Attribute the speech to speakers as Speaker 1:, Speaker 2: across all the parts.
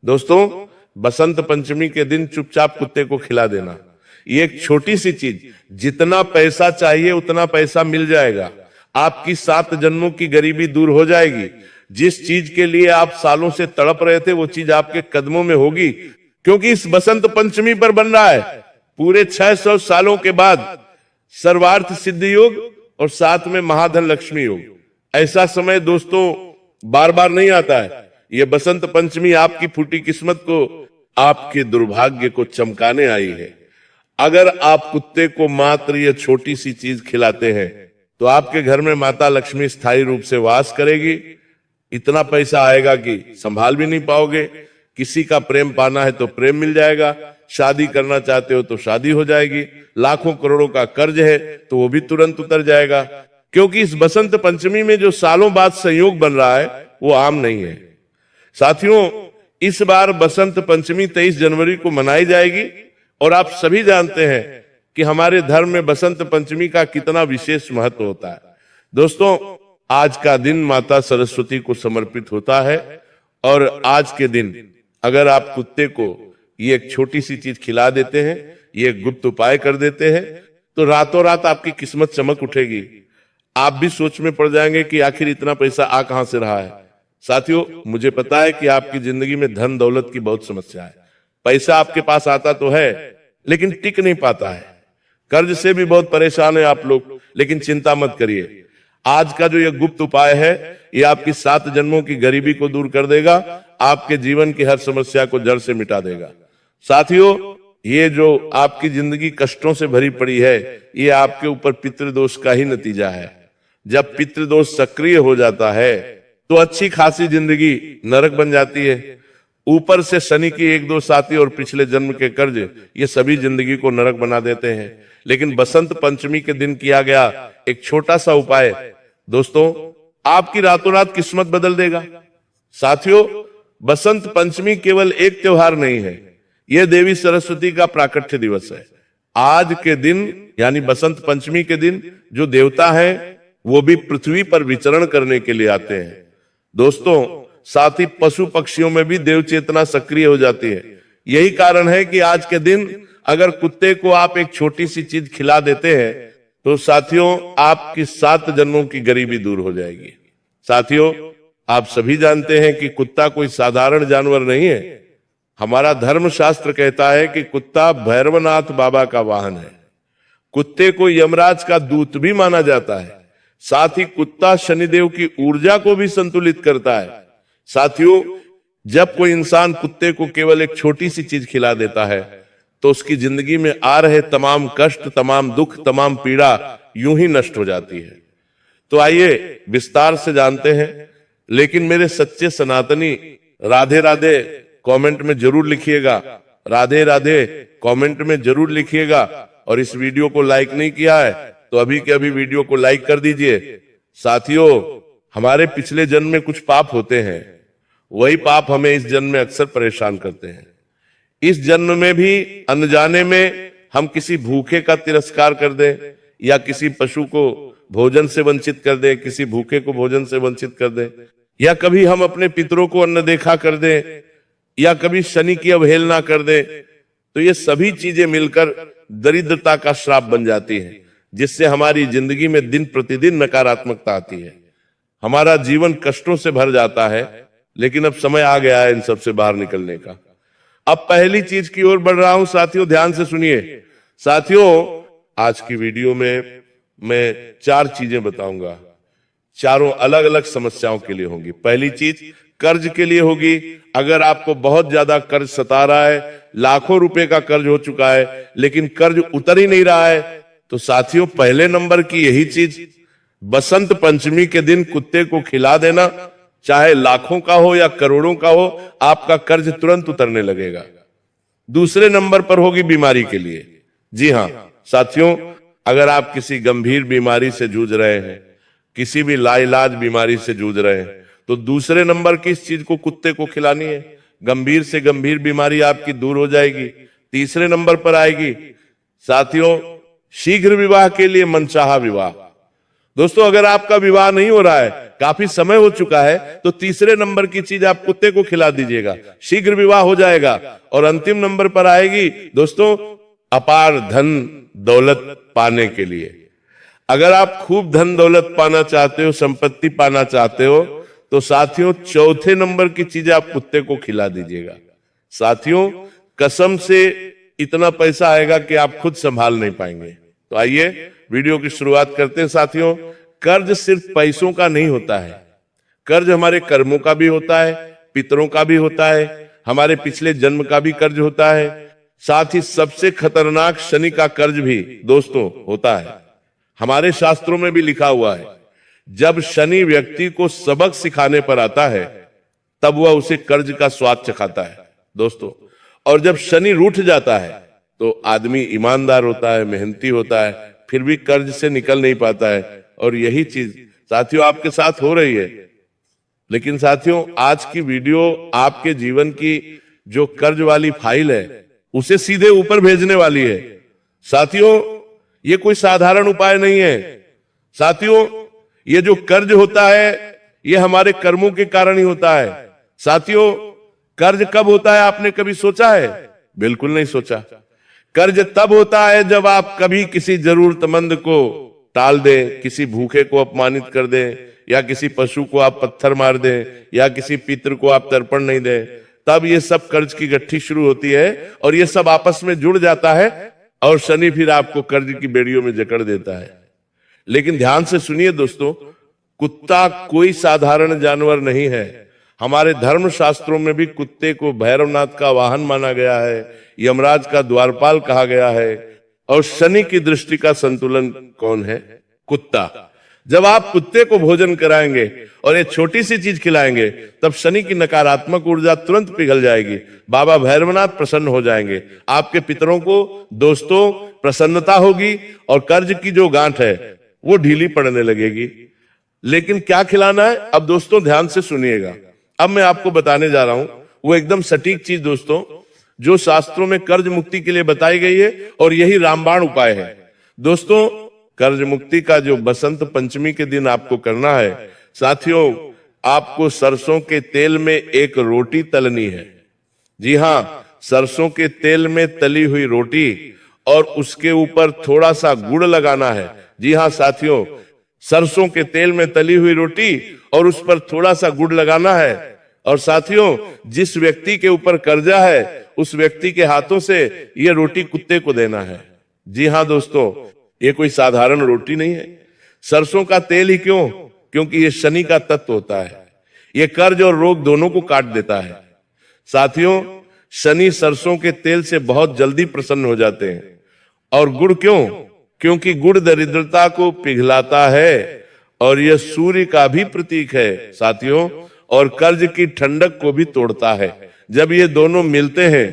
Speaker 1: दोस्तों, बसंत पंचमी के दिन चुपचाप कुत्ते को खिला देना, ये एक छोटी सी चीज, जितना पैसा चाहिए उतना पैसा मिल जाएगा, आपकी 7 जन्मों की गरीबी दूर हो जाएगी। जिस चीज के लिए आप सालों से तड़प रहे थे वो चीज आपके कदमों में होगी, क्योंकि इस बसंत पंचमी पर बन रहा है पूरे 600 सालों के बाद सर्वार्थ सिद्ध योग और साथ में महाधन लक्ष्मी योग। ऐसा समय दोस्तों बार बार नहीं आता है। ये बसंत पंचमी आपकी फूटी किस्मत को, आपके दुर्भाग्य को चमकाने आई है। अगर आप कुत्ते को मात्र ये छोटी सी चीज खिलाते हैं तो आपके घर में माता लक्ष्मी स्थायी रूप से वास करेगी। इतना पैसा आएगा कि संभाल भी नहीं पाओगे। किसी का प्रेम पाना है तो प्रेम मिल जाएगा, शादी करना चाहते हो तो शादी हो जाएगी, लाखों करोड़ों का कर्ज है तो वो भी तुरंत उतर जाएगा। क्योंकि इस बसंत पंचमी में जो सालों बाद संयोग बन रहा है वो आम नहीं है। साथियों, इस बार बसंत पंचमी 23 जनवरी को मनाई जाएगी और आप सभी जानते हैं कि हमारे धर्म में बसंत पंचमी का कितना विशेष महत्व होता है। दोस्तों, आज का दिन माता सरस्वती को समर्पित होता है और आज के दिन अगर आप कुत्ते को ये एक छोटी सी चीज खिला देते हैं, ये एक गुप्त उपाय कर देते हैं, तो रातों रात आपकी किस्मत चमक उठेगी। आप भी सोच में पड़ जाएंगे कि आखिर इतना पैसा आ कहां से रहा है। साथियों, मुझे पता है कि आपकी जिंदगी में धन दौलत की बहुत समस्या है। पैसा आपके पास आता तो है लेकिन टिक नहीं पाता है। कर्ज से भी बहुत परेशान है आप लोग, लेकिन चिंता मत करिए। आज का जो ये गुप्त उपाय है ये आपकी 7 जन्मों की गरीबी को दूर कर देगा, आपके जीवन की हर समस्या को जड़ से मिटा देगा। साथियों, ये जो आपकी जिंदगी कष्टों से भरी पड़ी है ये आपके ऊपर पितृदोष का ही नतीजा है। जब पितृदोष सक्रिय हो जाता है तो अच्छी खासी जिंदगी नरक बन जाती है। ऊपर से शनि की 1-2 साथी और पिछले जन्म के कर्ज ये सभी जिंदगी को नरक बना देते हैं। लेकिन बसंत पंचमी के दिन किया गया एक छोटा सा उपाय दोस्तों आपकी रातों रात किस्मत बदल देगा। साथियों, बसंत पंचमी केवल एक त्योहार नहीं है, यह देवी सरस्वती का प्राकट्य दिवस है। आज के दिन यानी बसंत पंचमी के दिन जो देवता है वो भी पृथ्वी पर विचरण करने के लिए आते हैं। दोस्तों, साथ ही पशु पक्षियों में भी देव चेतना सक्रिय हो जाती है। यही कारण है कि आज के दिन अगर कुत्ते को आप एक छोटी सी चीज खिला देते हैं तो साथियों आपकी 7 जन्मों की गरीबी दूर हो जाएगी। साथियों, आप सभी जानते हैं कि कुत्ता कोई साधारण जानवर नहीं है। हमारा धर्म शास्त्र कहता है कि कुत्ता भैरवनाथ बाबा का वाहन है। कुत्ते को यमराज का दूत भी माना जाता है। साथ ही कुत्ता शनिदेव की ऊर्जा को भी संतुलित करता है। साथियों, जब कोई इंसान कुत्ते को केवल एक छोटी सी चीज खिला देता है तो उसकी जिंदगी में आ रहे तमाम कष्ट, तमाम दुख, तमाम पीड़ा यूं ही नष्ट हो जाती है। तो आइए विस्तार से जानते हैं। लेकिन मेरे सच्चे सनातनी राधे राधे कमेंट में जरूर लिखिएगा, राधे राधे कमेंट में जरूर लिखिएगा। और इस वीडियो को लाइक नहीं किया है तो अभी के अभी वीडियो को लाइक कर दीजिए। साथियों, हमारे पिछले जन्म में कुछ पाप होते हैं, वही पाप हमें इस जन्म में अक्सर परेशान करते हैं। इस जन्म में भी अनजाने में हम किसी भूखे का तिरस्कार कर दें या किसी पशु को भोजन से वंचित कर दें, किसी भूखे को भोजन से वंचित कर दें, या कभी हम अपने पितरों को अनदेखा कर दें, या कभी शनि की अवहेलना कर दें, तो ये सभी चीजें मिलकर दरिद्रता का श्राप बन जाती है, जिससे हमारी जिंदगी में दिन प्रतिदिन नकारात्मकता आती है। हमारा जीवन कष्टों से भर जाता है। लेकिन अब समय आ गया है इन सब से बाहर निकलने का। अब पहली चीज की ओर बढ़ रहा हूं। साथियों, ध्यान से सुनिए। साथियों, आज की वीडियो में मैं 4 चीजें बताऊंगा। चारों अलग अलग समस्याओं के लिए होंगी। पहली चीज कर्ज के लिए होगी। अगर आपको बहुत ज्यादा कर्ज सता रहा है, लाखों रुपए का कर्ज हो चुका है लेकिन कर्ज उतर ही नहीं रहा है, तो साथियों पहले नंबर की यही चीज बसंत पंचमी के दिन कुत्ते को खिला देना, चाहे लाखों का हो या करोड़ों का हो, आपका कर्ज तुरंत उतरने लगेगा। दूसरे नंबर पर होगी बीमारी के लिए। जी हां साथियों, अगर आप किसी गंभीर बीमारी से जूझ रहे हैं, किसी भी लाइलाज बीमारी से जूझ रहे हैं, तो दूसरे नंबर की इस चीज को कुत्ते को खिलानी है। गंभीर से गंभीर बीमारी आपकी दूर हो जाएगी। तीसरे नंबर पर आएगी साथियों शीघ्र विवाह के लिए मनचाहा विवाह। दोस्तों अगर आपका विवाह नहीं हो रहा है, काफी समय हो चुका है, तो तीसरे नंबर की चीज आप कुत्ते को खिला दीजिएगा, शीघ्र विवाह हो जाएगा। और अंतिम नंबर पर आएगी दोस्तों अपार धन दौलत पाने के लिए। अगर आप खूब धन दौलत पाना चाहते हो, संपत्ति पाना चाहते हो, तो साथियों चौथे नंबर की चीज आप कुत्ते को खिला दीजिएगा। साथियों कसम से इतना पैसा आएगा कि आप खुद संभाल नहीं पाएंगे। तो आइए वीडियो की शुरुआत करते हैं। साथियों कर्ज सिर्फ पैसों का नहीं होता है, कर्ज हमारे कर्मों का भी होता है, पितरों का भी होता है, हमारे पिछले जन्म का भी कर्ज होता है, साथ ही सबसे खतरनाक शनि का कर्ज भी दोस्तों होता है। हमारे शास्त्रों में भी लिखा हुआ है जब शनि व्यक्ति को सबक सिखाने पर आता है तब वह उसे कर्ज का स्वाद चखाता है दोस्तों। और जब शनि रूठ जाता है तो आदमी ईमानदार होता है, मेहनती होता है, फिर भी कर्ज से निकल नहीं पाता है। और यही चीज साथियों आपके साथ हो रही है। लेकिन साथियों आज की वीडियो आपके जीवन की जो कर्ज वाली फाइल है उसे सीधे ऊपर भेजने वाली है। साथियों ये कोई साधारण उपाय नहीं है। साथियों ये जो कर्ज होता है ये हमारे कर्मों के कारण ही होता है। साथियों कर्ज कब होता है आपने कभी सोचा है? बिल्कुल नहीं सोचा। कर्ज तब होता है जब आप कभी किसी जरूरतमंद को टाल दें, किसी भूखे को अपमानित कर दें, या किसी पशु को आप पत्थर मार दें, या किसी पितृ को आप तर्पण नहीं दें, तब ये सब कर्ज की गठरी शुरू होती है और ये सब आपस में जुड़ जाता है और शनि फिर आपको कर्ज की बेड़ियों में जकड़ देता है। लेकिन ध्यान से सुनिए दोस्तों, कुत्ता कोई साधारण जानवर नहीं है। हमारे धर्म शास्त्रों में भी कुत्ते को भैरवनाथ का वाहन माना गया है, यमराज का द्वारपाल कहा गया है। और शनि की दृष्टि का संतुलन कौन है? कुत्ता। जब आप कुत्ते को भोजन कराएंगे और एक छोटी सी चीज खिलाएंगे तब शनि की नकारात्मक ऊर्जा तुरंत पिघल जाएगी, बाबा भैरवनाथ प्रसन्न हो जाएंगे, आपके पितरों को दोस्तों प्रसन्नता होगी और कर्ज की जो गांठ है वो ढीली पड़ने लगेगी। लेकिन क्या खिलाना है? अब दोस्तों ध्यान से सुनिएगा। अब मैं आपको बताने जा रहा हूं वो एकदम सटीक चीज दोस्तों जो शास्त्रों में कर्ज मुक्ति के लिए बताई गई है और यही रामबाण उपाय है। दोस्तों कर्ज मुक्ति का जो बसंत पंचमी के दिन आपको करना है, साथियों आपको सरसों के तेल में एक रोटी तलनी है। जी हां, सरसों के तेल में तली हुई रोटी और उसके ऊपर थोड़ा सा गुड़ लगाना है। जी हां साथियों, सरसों के तेल में तली हुई रोटी और उस पर थोड़ा सा गुड़ लगाना है। और साथियों जिस व्यक्ति के ऊपर कर्जा है उस व्यक्ति के हाथों से यह रोटी कुत्ते को देना है। जी हां दोस्तों, ये कोई साधारण रोटी नहीं है। सरसों का तेल ही क्यों? क्योंकि ये शनि का तत्व होता है, ये कर्ज और रोग दोनों को काट देता है। साथियों शनि सरसों के तेल से बहुत जल्दी प्रसन्न हो जाते हैं। और गुड़ क्यों? क्योंकि गुड़ दरिद्रता को पिघलाता है और यह सूर्य का भी प्रतीक है साथियों, और कर्ज की ठंडक को भी तोड़ता है। जब ये दोनों मिलते हैं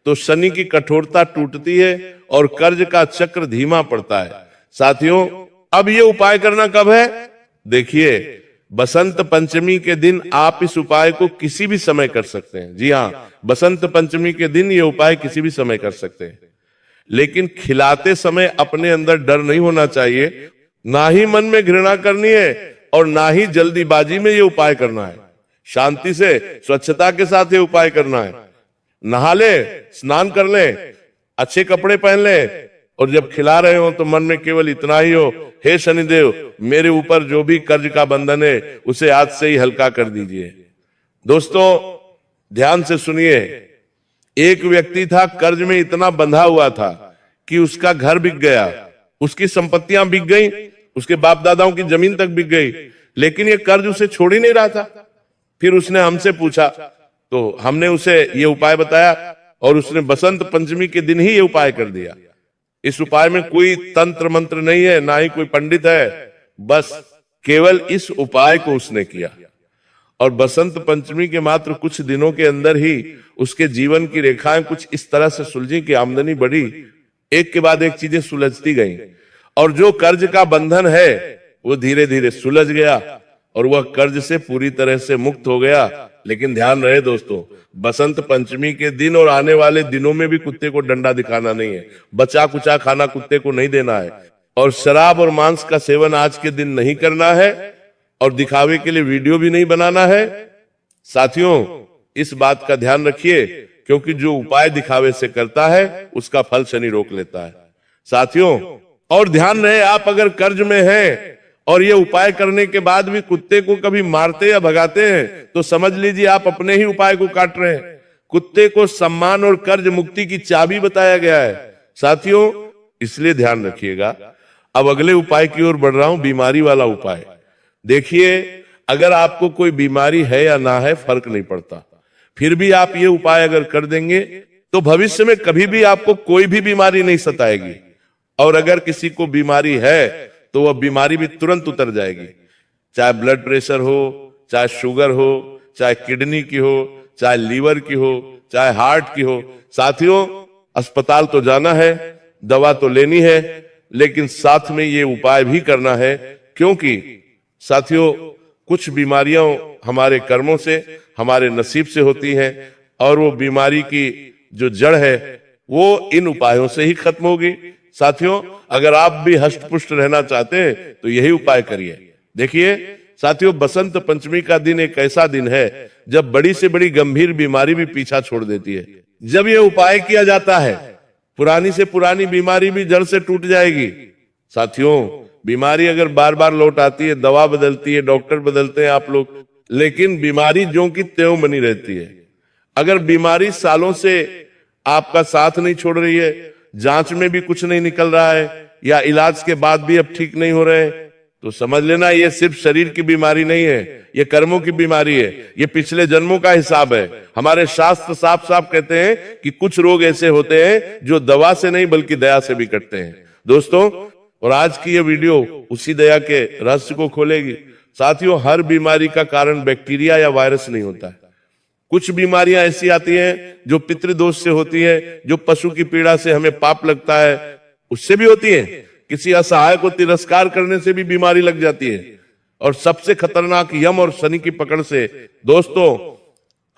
Speaker 1: तो शनि की कठोरता टूटती है और कर्ज का चक्र धीमा पड़ता है। साथियों अब ये उपाय करना कब है? देखिए बसंत पंचमी के दिन आप इस उपाय को किसी भी समय कर सकते हैं। जी हां, बसंत पंचमी के दिन ये उपाय किसी भी समय कर सकते हैं। लेकिन खिलाते समय अपने अंदर डर नहीं होना चाहिए, ना ही मन में घृणा करनी है और ना ही जल्दीबाजी में ये उपाय करना है। शांति से स्वच्छता के साथ ये उपाय करना है। नहा ले, स्नान कर ले, अच्छे कपड़े पहन ले और जब खिला रहे हो तो मन में केवल इतना ही हो, हे शनिदेव मेरे ऊपर जो भी कर्ज का बंधन है उसे आज से ही हल्का कर दीजिए। दोस्तों ध्यान से सुनिए, एक व्यक्ति था कर्ज में इतना बंधा हुआ था कि उसका घर बिक गया, उसकी संपत्तियां बिक गई, उसके बाप दादाओं की जमीन तक बिक गई, लेकिन ये कर्ज उसे छोड़ ही नहीं रहा था। फिर उसने हमसे पूछा तो हमने उसे ये उपाय बताया और उसने बसंत पंचमी के दिन ही ये उपाय कर दिया। इस उपाय में कोई तंत्र मंत्र नहीं है, ना ही कोई पंडित है, बस केवल इस उपाय को उसने किया और बसंत पंचमी के मात्र कुछ दिनों के अंदर ही उसके जीवन की रेखाएं कुछ इस तरह से सुलझी कि आमदनी बढ़ी, एक के बाद एक चीजें सुलझती गई और जो कर्ज का बंधन है वो धीरे धीरे सुलझ गया और वह कर्ज से पूरी तरह से मुक्त हो गया। लेकिन ध्यान रहे दोस्तों, बसंत पंचमी के दिन और आने वाले दिनों में भी कुत्ते को डंडा दिखाना नहीं है, बचा कुचा खाना कुत्ते को नहीं देना है। और शराब और मांस का सेवन आज के दिन नहीं करना है और दिखावे के लिए वीडियो भी नहीं बनाना है। साथियों, इस बात का ध्यान रखिए, क्योंकि जो उपाय दिखावे से करता है उसका फल शनि रोक लेता है। साथियों, और ध्यान रहे, आप अगर कर्ज में हैं और ये उपाय करने के बाद भी कुत्ते को कभी मारते या भगाते हैं तो समझ लीजिए आप अपने ही उपाय को काट रहे हैं। कुत्ते को सम्मान और कर्ज मुक्ति की चाबी बताया गया है। साथियों, इसलिए ध्यान रखिएगा। अब अगले उपाय की ओर बढ़ रहा हूं, बीमारी वाला उपाय। देखिए, अगर आपको कोई बीमारी है या ना है फर्क नहीं पड़ता, फिर भी आप ये उपाय अगर कर देंगे तो भविष्य में कभी भी आपको कोई भी बीमारी नहीं सताएगी। और अगर किसी को बीमारी है तो वह बीमारी भी तुरंत उतर जाएगी, चाहे ब्लड प्रेशर हो, चाहे शुगर हो, चाहे किडनी की हो, चाहे लीवर की हो, चाहे हार्ट की हो। साथियों, अस्पताल तो जाना है, दवा तो लेनी है, लेकिन साथ में ये उपाय भी करना है, क्योंकि साथियों कुछ बीमारियां हमारे कर्मों से, हमारे नसीब से होती हैं और वो बीमारी की जो जड़ है वो इन उपायों से ही खत्म होगी। साथियों, अगर आप भी हष्ट पुष्ट रहना चाहते हैं तो यही उपाय करिए। देखिए साथियों, बसंत पंचमी का दिन एक ऐसा दिन है जब बड़ी से बड़ी गंभीर बीमारी भी पीछा छोड़ देती है। जब ये उपाय किया जाता है, पुरानी से पुरानी बीमारी भी जड़ से टूट जाएगी। साथियों, बीमारी अगर बार बार लौट आती है, दवा बदलती है, डॉक्टर बदलते हैं आप लोग, लेकिन बीमारी ज्यों की त्यों बनी रहती है। अगर बीमारी सालों से आपका साथ नहीं छोड़ रही है, जांच में भी कुछ नहीं निकल रहा है या इलाज के बाद भी अब ठीक नहीं हो रहे, तो समझ लेना ये सिर्फ शरीर की बीमारी नहीं है, ये कर्मों की बीमारी है, ये पिछले जन्मों का हिसाब है। हमारे शास्त्र साफ साफ कहते हैं कि कुछ रोग ऐसे होते हैं जो दवा से नहीं बल्कि दया से भी कटते हैं। दोस्तों, और आज की ये वीडियो उसी दया के रहस्य को खोलेगी। साथियों, हर बीमारी का कारण बैक्टीरिया या वायरस नहीं होता है। कुछ बीमारियां ऐसी आती हैं जो पितृदोष से होती है, जो पशु की पीड़ा से हमें पाप लगता है उससे भी होती है, किसी असहाय को तिरस्कार करने से भी बीमारी लग जाती है, और सबसे खतरनाक यम और शनि की पकड़ से। दोस्तों,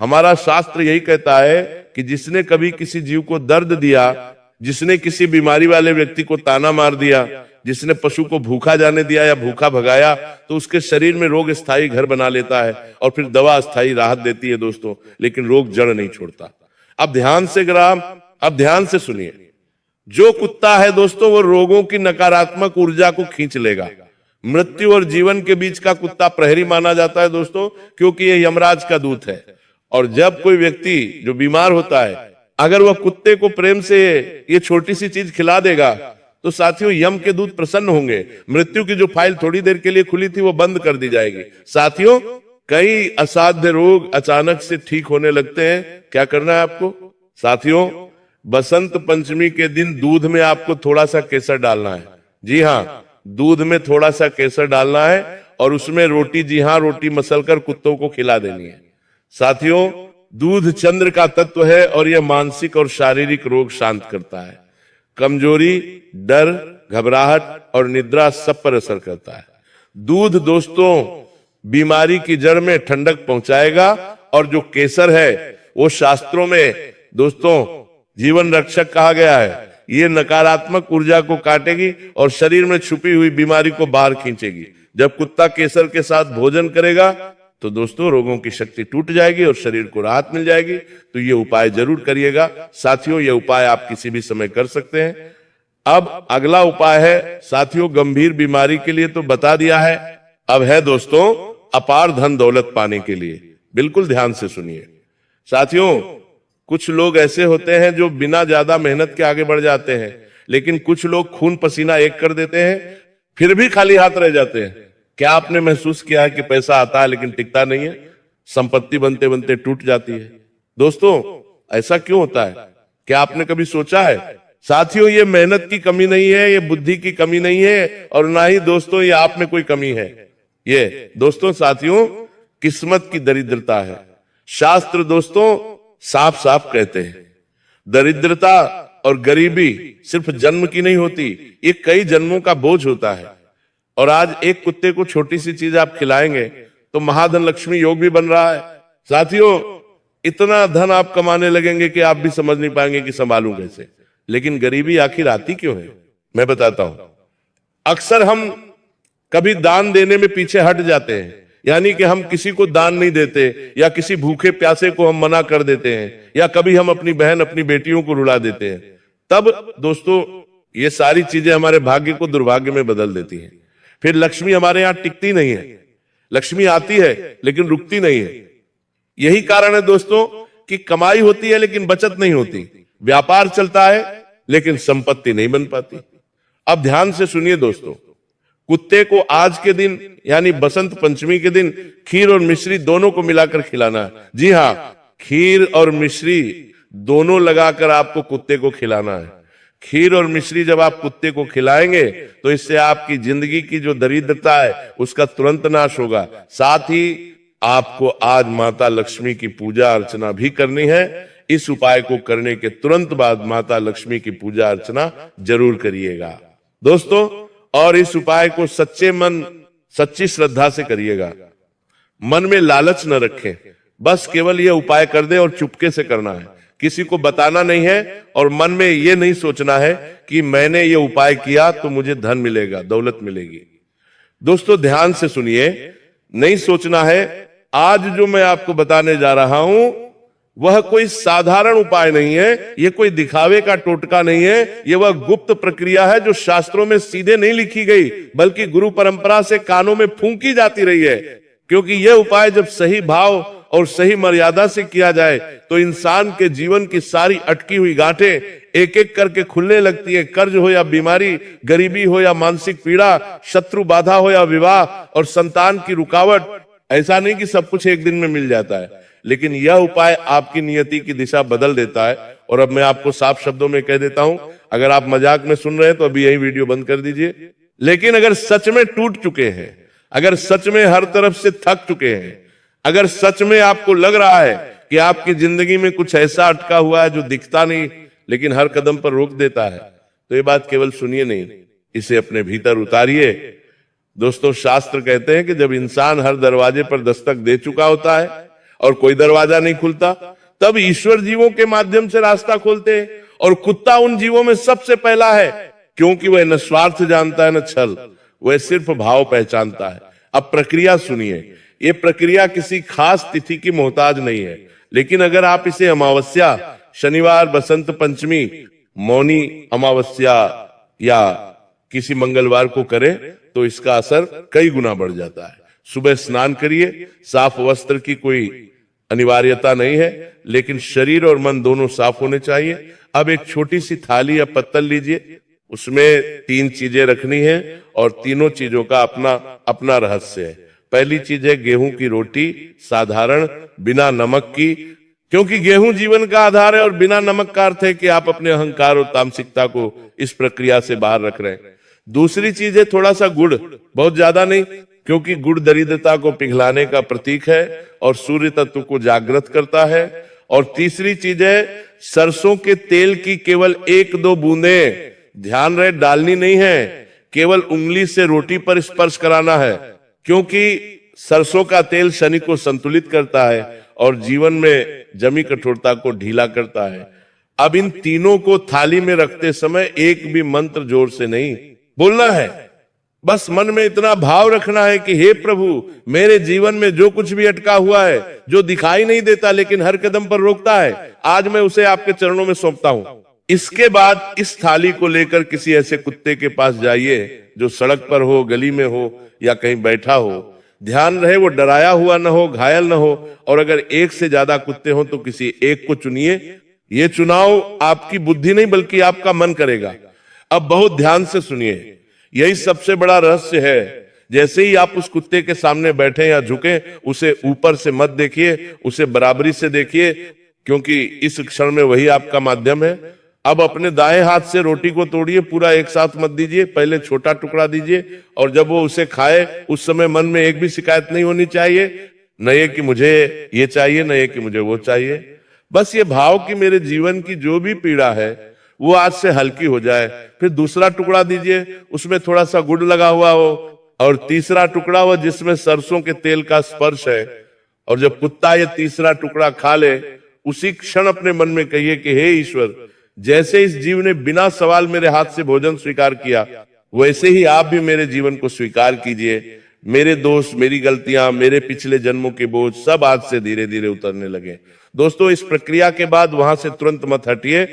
Speaker 1: हमारा शास्त्र यही कहता है कि जिसने कभी किसी जीव को दर्द दिया, जिसने किसी बीमारी वाले व्यक्ति को ताना मार दिया, जिसने पशु को भूखा जाने दिया या भूखा भगाया, तो उसके शरीर में रोग स्थायी घर बना लेता है और फिर दवा स्थायी राहत देती है दोस्तों, लेकिन रोग जड़ नहीं छोड़ता। अब ध्यान से ग्राम, अब ध्यान से सुनिए। जो कुत्ता है दोस्तों वो रोगों की नकारात्मक ऊर्जा को खींच लेगा। मृत्यु और जीवन के बीच का कुत्ता प्रहरी माना जाता है दोस्तों, क्योंकि ये यमराज का दूत है। और जब कोई व्यक्ति जो बीमार होता है, अगर वह कुत्ते को प्रेम से ये छोटी सी चीज खिला देगा तो साथियों यम के दूत प्रसन्न होंगे। मृत्यु की जो फाइल थोड़ी देर के लिए खुली थी वो बंद कर दी जाएगी। साथियों, कई असाध्य रोग अचानक से ठीक होने लगते हैं। क्या करना है आपको? साथियों, बसंत पंचमी के दिन दूध में आपको थोड़ा सा केसर डालना है। जी हाँ, दूध में थोड़ा सा केसर डालना है और उसमें रोटी, जी हाँ, रोटी मसलकर कुत्तों को खिला देनी है। साथियों, दूध चंद्र का तत्व है और यह मानसिक और शारीरिक रोग शांत करता है। कमजोरी, डर, घबराहट और निद्रा सब पर असर करता है। दूध दोस्तों बीमारी की जड़ में ठंडक पहुंचाएगा, और जो केसर है वो शास्त्रों में दोस्तों जीवन रक्षक कहा गया है। ये नकारात्मक ऊर्जा को काटेगी और शरीर में छुपी हुई बीमारी को बाहर खींचेगी। जब कुत्ता केसर के साथ भोजन करेगा तो दोस्तों रोगों की शक्ति टूट जाएगी और शरीर को राहत मिल जाएगी। तो ये उपाय जरूर करिएगा साथियों, ये उपाय आप किसी भी समय कर सकते हैं। अब अगला उपाय है साथियों, गंभीर बीमारी के लिए तो बता दिया है, अब है दोस्तों अपार धन दौलत पाने के लिए। बिल्कुल ध्यान से सुनिए साथियों, कुछ लोग ऐसे होते हैं जो बिना ज्यादा मेहनत के आगे बढ़ जाते हैं, लेकिन कुछ लोग खून पसीना एक कर देते हैं फिर भी खाली हाथ रह जाते हैं। क्या आपने महसूस किया है कि पैसा आता है लेकिन टिकता नहीं है, संपत्ति बनते बनते टूट जाती है? दोस्तों ऐसा क्यों होता है? क्या आपने कभी सोचा है? साथियों, ये मेहनत की कमी नहीं है, ये बुद्धि की कमी नहीं है, और ना ही दोस्तों ये आप में कोई कमी है। ये दोस्तों साथियों किस्मत की दरिद्रता है। शास्त्र दोस्तों साफ साफ कहते हैं दरिद्रता और गरीबी सिर्फ जन्म की नहीं होती, ये कई जन्मों का बोझ होता है। और आज एक कुत्ते को छोटी सी चीज आप खिलाएंगे तो महाधन लक्ष्मी योग भी बन रहा है। साथियों, इतना धन आप कमाने लगेंगे कि आप भी समझ नहीं पाएंगे कि संभालूं कैसे। लेकिन गरीबी आखिर आती क्यों है? मैं बताता हूं। अक्सर हम कभी दान देने में पीछे हट जाते हैं, यानी कि हम किसी को दान नहीं देते, या किसी भूखे प्यासे को हम मना कर देते हैं, या कभी हम अपनी बहन अपनी बेटियों को रुला देते हैं। तब दोस्तों ये सारी चीजें हमारे भाग्य को दुर्भाग्य में बदल देती हैं। फिर लक्ष्मी हमारे यहां टिकती नहीं है। लक्ष्मी आती है लेकिन रुकती नहीं है। यही कारण है दोस्तों कि कमाई होती है लेकिन बचत नहीं होती, व्यापार चलता है लेकिन संपत्ति नहीं बन पाती। अब ध्यान से सुनिए दोस्तों, कुत्ते को आज के दिन यानी बसंत पंचमी के दिन खीर और मिश्री दोनों को मिलाकर खिलाना है। जी हाँ, खीर और मिश्री दोनों लगाकर आपको कुत्ते को खिलाना है। खीर और मिश्री जब आप कुत्ते को खिलाएंगे तो इससे आपकी जिंदगी की जो दरिद्रता है उसका तुरंत नाश होगा। साथ ही आपको आज माता लक्ष्मी की पूजा अर्चना भी करनी है। इस उपाय को करने के तुरंत बाद माता लक्ष्मी की पूजा अर्चना जरूर करिएगा दोस्तों, और इस उपाय को सच्चे मन सच्ची श्रद्धा से करिएगा। मन में लालच न रखें, बस केवल यह उपाय कर दे और चुपके से करना है, किसी को बताना नहीं है, और मन में यह नहीं सोचना है कि मैंने ये उपाय किया तो मुझे धन मिलेगा, दौलत मिलेगी। दोस्तों ध्यान से सुनिए, नहीं सोचना है। आज जो मैं आपको बताने जा रहा हूं वह कोई साधारण उपाय नहीं है, यह कोई दिखावे का टोटका नहीं है। यह वह गुप्त प्रक्रिया है जो शास्त्रों में सीधे नहीं लिखी गई, बल्कि गुरु परंपरा से कानों में फूंकी जाती रही है। क्योंकि यह उपाय जब सही भाव और सही मर्यादा से किया जाए तो इंसान के जीवन की सारी अटकी हुई गांठें एक एक करके खुलने लगती है। कर्ज हो या बीमारी, गरीबी हो या मानसिक पीड़ा, शत्रु बाधा हो या विवाह और संतान की रुकावट, ऐसा नहीं कि सब कुछ एक दिन में मिल जाता है, लेकिन यह उपाय आपकी नियति की दिशा बदल देता है। और अब मैं आपको साफ शब्दों में कह देता हूं, अगर आप मजाक में सुन रहे हैं तो अभी यही वीडियो बंद कर दीजिए। लेकिन अगर सच में टूट चुके हैं, अगर सच में हर तरफ से थक चुके हैं, अगर सच में आपको लग रहा है कि आपकी जिंदगी में कुछ ऐसा अटका हुआ है जो दिखता नहीं लेकिन हर कदम पर रोक देता है, तो ये बात केवल सुनिए नहीं, इसे अपने भीतर उतारिए। दोस्तों शास्त्र कहते हैं कि जब इंसान हर दरवाजे पर दस्तक दे चुका होता है और कोई दरवाजा नहीं खुलता, तब ईश्वर जीवों के माध्यम से रास्ता खोलते हैं। और कुत्ता उन जीवों में सबसे पहला है, क्योंकि वह न स्वार्थ जानता है न छल, वह सिर्फ भाव पहचानता है। अब प्रक्रिया सुनिए, ये प्रक्रिया किसी खास तिथि की मोहताज नहीं है, लेकिन अगर आप इसे अमावस्या, शनिवार, बसंत पंचमी, मौनी अमावस्या या किसी मंगलवार को करें तो इसका असर कई गुना बढ़ जाता है। सुबह स्नान करिए, साफ वस्त्र की कोई अनिवार्यता नहीं है, लेकिन शरीर और मन दोनों साफ होने चाहिए। अब एक छोटी सी थाली या पत्तल लीजिए, उसमें 3 चीजें रखनी है और तीनों चीजों का अपना अपना रहस्य है। पहली चीज है गेहूं की रोटी, साधारण, बिना नमक की, क्योंकि गेहूं जीवन का आधार है और बिना नमक का अर्थ है कि आप अपने अहंकार और तामसिकता को इस प्रक्रिया से बाहर रख रहे हैं। दूसरी चीज है थोड़ा सा गुड़, बहुत ज्यादा नहीं, क्योंकि गुड़ दरिद्रता को पिघलाने का प्रतीक है और सूर्य तत्व को जागृत करता है। और तीसरी चीज है सरसों के तेल की केवल 1-2 बूंदें, ध्यान रहे डालनी नहीं है, केवल उंगली से रोटी पर स्पर्श कराना है, क्योंकि सरसों का तेल शनि को संतुलित करता है और जीवन में जमी कठोरता को ढीला करता है। अब इन तीनों को थाली में रखते समय एक भी मंत्र जोर से नहीं बोलना है, बस मन में इतना भाव रखना है कि हे प्रभु, मेरे जीवन में जो कुछ भी अटका हुआ है, जो दिखाई नहीं देता लेकिन हर कदम पर रोकता है, आज मैं उसे आपके चरणों में सौंपता हूं। इसके बाद इस थाली को लेकर किसी ऐसे कुत्ते के पास जाइए जो सड़क पर हो, गली में हो या कहीं बैठा हो। ध्यान रहे वो डराया हुआ ना हो, घायल ना हो, और अगर एक से ज्यादा कुत्ते हो तो किसी एक को चुनिए। ये चुनाव आपकी बुद्धि नहीं बल्कि आपका मन करेगा। अब बहुत ध्यान से सुनिए, यही सबसे बड़ा रहस्य है। जैसे ही आप उस कुत्ते के सामने बैठे या झुके, उसे ऊपर से मत देखिए, उसे बराबरी से देखिए, क्योंकि इस क्षण में वही आपका माध्यम है। अब अपने दाएं हाथ से रोटी को तोड़िए, पूरा एक साथ मत दीजिए, पहले छोटा टुकड़ा दीजिए, और जब वो उसे खाए उस समय मन में एक भी शिकायत नहीं होनी चाहिए, न ये कि मुझे ये चाहिए, न ये कि मुझे वो चाहिए। बस ये भाव कि मेरे जीवन की जो भी पीड़ा है वो आज से हल्की हो जाए। फिर दूसरा टुकड़ा दीजिए, उसमें थोड़ा सा गुड़ लगा हुआ हो, और तीसरा टुकड़ा हो जिसमें सरसों के तेल का स्पर्श है। और जब कुत्ता ये तीसरा टुकड़ा खा ले, उसी क्षण अपने मन में कहिए कि हे ईश्वर, जैसे इस जीव ने बिना सवाल मेरे हाथ से भोजन स्वीकार किया, वैसे ही आप भी मेरे जीवन को स्वीकार कीजिए। मेरे दोष, मेरी गलतियां, मेरे पिछले जन्मों के बोझ सब आज से धीरे धीरे उतरने लगे। दोस्तों, इस प्रक्रिया के बाद वहां से तुरंत मत हटिए,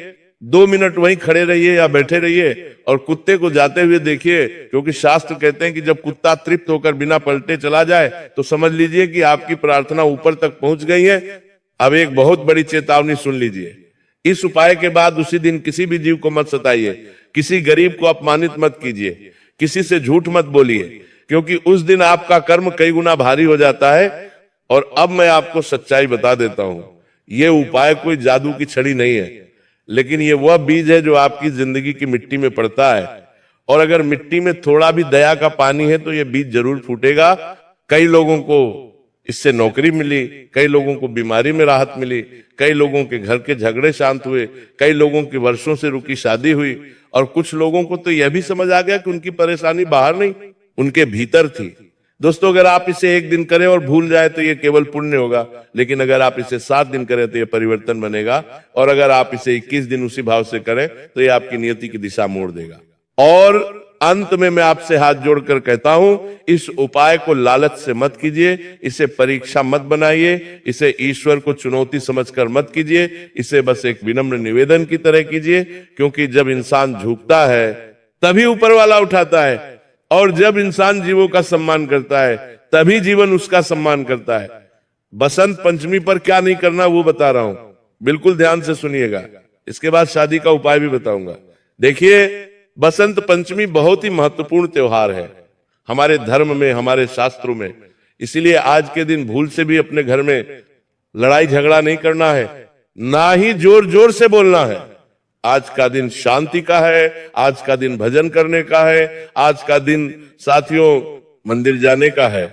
Speaker 1: 2 मिनट वहीं खड़े रहिए या बैठे रहिए और कुत्ते को जाते हुए देखिए, क्योंकि शास्त्र कहते हैं कि जब कुत्ता तृप्त होकर बिना पलटे चला जाए तो समझ लीजिए कि आपकी प्रार्थना ऊपर तक पहुंच गई है। अब एक बहुत बड़ी चेतावनी सुन लीजिए। इस उपाय के बाद उसी दिन किसी भी जीव को मत सताइए, किसी गरीब को अपमानित मत कीजिए, किसी से झूठ मत बोलिए, क्योंकि उस दिन आपका कर्म कई गुना भारी हो जाता है। और अब मैं आपको सच्चाई बता देता हूं, यह उपाय कोई जादू की छड़ी नहीं है, लेकिन ये वह बीज है जो आपकी जिंदगी की मिट्टी में पड़ता है। और अगर मिट्टी में थोड़ा भी दया का पानी है तो यह बीज जरूर फूटेगा। कई लोगों को इससे नौकरी मिली, कई लोगों को बीमारी में राहत मिली, कई लोगों के घर के झगड़े शांत हुए, कई लोगों की वर्षों से रुकी शादी हुई, और कुछ लोगों को तो यह भी समझ आ गया कि उनकी परेशानी बाहर नहीं, उनके भीतर थी। दोस्तों, अगर आप इसे 1 दिन करें और भूल जाए तो यह केवल पुण्य होगा, लेकिन अगर आप इसे 7 दिन करें तो यह परिवर्तन बनेगा, और अगर आप इसे 21 दिन उसी भाव से करें तो यह आपकी नियति की दिशा मोड़ देगा। और अंत में मैं आपसे हाथ जोड़कर कहता हूं, इस उपाय को लालच से मत कीजिए, इसे परीक्षा मत बनाइए, इसे ईश्वर को चुनौती समझकर मत कीजिए, इसे बस एक विनम्र निवेदन की तरह कीजिए, क्योंकि जब इंसान झुकता है तभी ऊपर वाला उठाता है, और जब इंसान जीवों का सम्मान करता है तभी जीवन उसका सम्मान करता है। बसंत पंचमी पर क्या नहीं करना वो बता रहा हूं, बिल्कुल ध्यान से सुनिएगा। इसके बाद शादी का उपाय भी बताऊंगा। देखिए, बसंत पंचमी बहुत ही महत्वपूर्ण त्योहार है हमारे धर्म में, हमारे शास्त्रों में। इसीलिए आज के दिन भूल से भी अपने घर में लड़ाई झगड़ा नहीं करना है, ना ही जोर जोर से बोलना है। आज का दिन शांति का है, आज का दिन भजन करने का है, आज का दिन साथियों मंदिर जाने का है।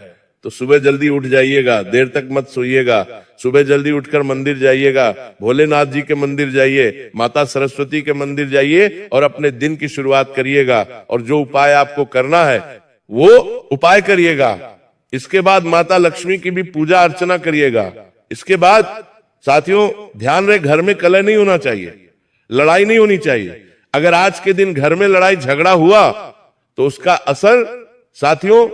Speaker 1: तो सुबह जल्दी उठ जाइएगा, देर तक मत सोइएगा, सुबह जल्दी उठकर मंदिर जाइएगा, भोलेनाथ जी के मंदिर जाइए, माता सरस्वती के मंदिर जाइए और अपने दिन की शुरुआत करिएगा। और जो उपाय आपको करना है वो उपाय करिएगा। इसके बाद माता लक्ष्मी की भी पूजा अर्चना करिएगा। इसके बाद साथियों ध्यान रहे, घर में कलह नहीं होना चाहिए, लड़ाई नहीं होनी चाहिए। अगर आज के दिन घर में लड़ाई झगड़ा हुआ तो उसका असर साथियों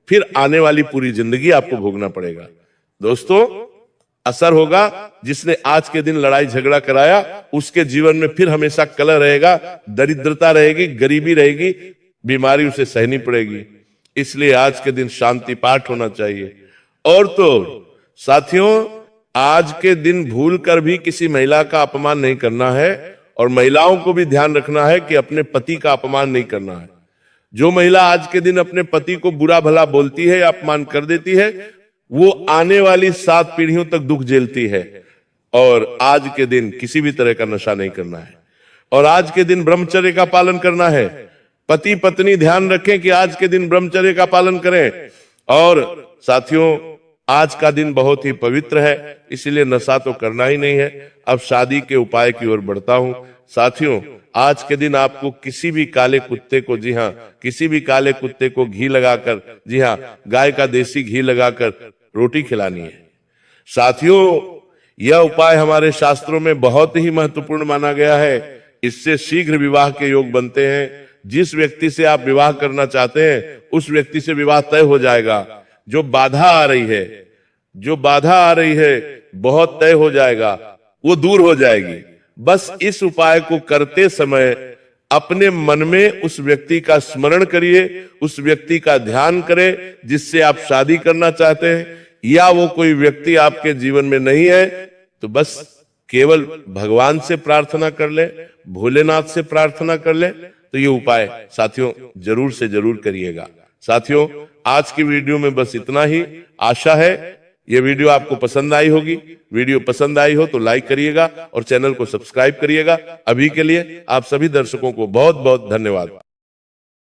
Speaker 1: फिर आने वाली पूरी जिंदगी आपको भोगना पड़ेगा। दोस्तों, असर होगा जिसने आज के दिन लड़ाई झगड़ा कराया, उसके जीवन में फिर हमेशा कलह रहेगा, दरिद्रता रहेगी, गरीबी रहेगी, बीमारी उसे सहनी पड़ेगी। इसलिए आज के दिन शांति पाठ होना चाहिए। और तो साथियों, आज के दिन भूल कर भी किसी महिला का अपमान नहीं करना है, और महिलाओं को भी ध्यान रखना है कि अपने पति का अपमान नहीं करना है। जो महिला आज के दिन अपने पति को बुरा भला बोलती है या अपमान कर देती है, वो आने वाली 7 पीढ़ियों तक दुख झेलती है। और आज के दिन किसी भी तरह का नशा नहीं करना है, और आज के दिन ब्रह्मचर्य का पालन करना है। पति पत्नी ध्यान रखें कि आज के दिन ब्रह्मचर्य का पालन करें। और साथियों, आज का दिन बहुत ही पवित्र है, इसलिए नशा तो करना ही नहीं है। अब शादी के उपाय की ओर बढ़ता हूं। साथियों, आज के दिन आपको किसी भी काले कुत्ते को, जी हाँ, किसी भी काले कुत्ते को घी लगाकर, जी हाँ, गाय का देसी घी लगाकर रोटी खिलानी है। साथियों, यह उपाय हमारे शास्त्रों में बहुत ही महत्वपूर्ण माना गया है। इससे शीघ्र विवाह के योग बनते हैं। जिस व्यक्ति से आप विवाह करना चाहते हैं उस व्यक्ति से विवाह तय हो जाएगा। जो बाधा आ रही है, जो बाधा आ रही है, बहुत तय हो जाएगा, वो दूर हो जाएगी। बस इस उपाय को करते समय अपने मन में उस व्यक्ति का स्मरण करिए, उस व्यक्ति का ध्यान करें जिससे आप शादी करना चाहते हैं, या वो कोई व्यक्ति आपके जीवन में नहीं है तो बस केवल भगवान से प्रार्थना कर ले, भोलेनाथ से प्रार्थना कर ले। तो ये उपाय साथियों जरूर से जरूर करिएगा। साथियों, आज की वीडियो में बस इतना ही। आशा है ये वीडियो आपको पसंद आई होगी। वीडियो पसंद आई हो तो लाइक करिएगा और चैनल को सब्सक्राइब करिएगा। अभी के लिए आप सभी दर्शकों को बहुत बहुत धन्यवाद।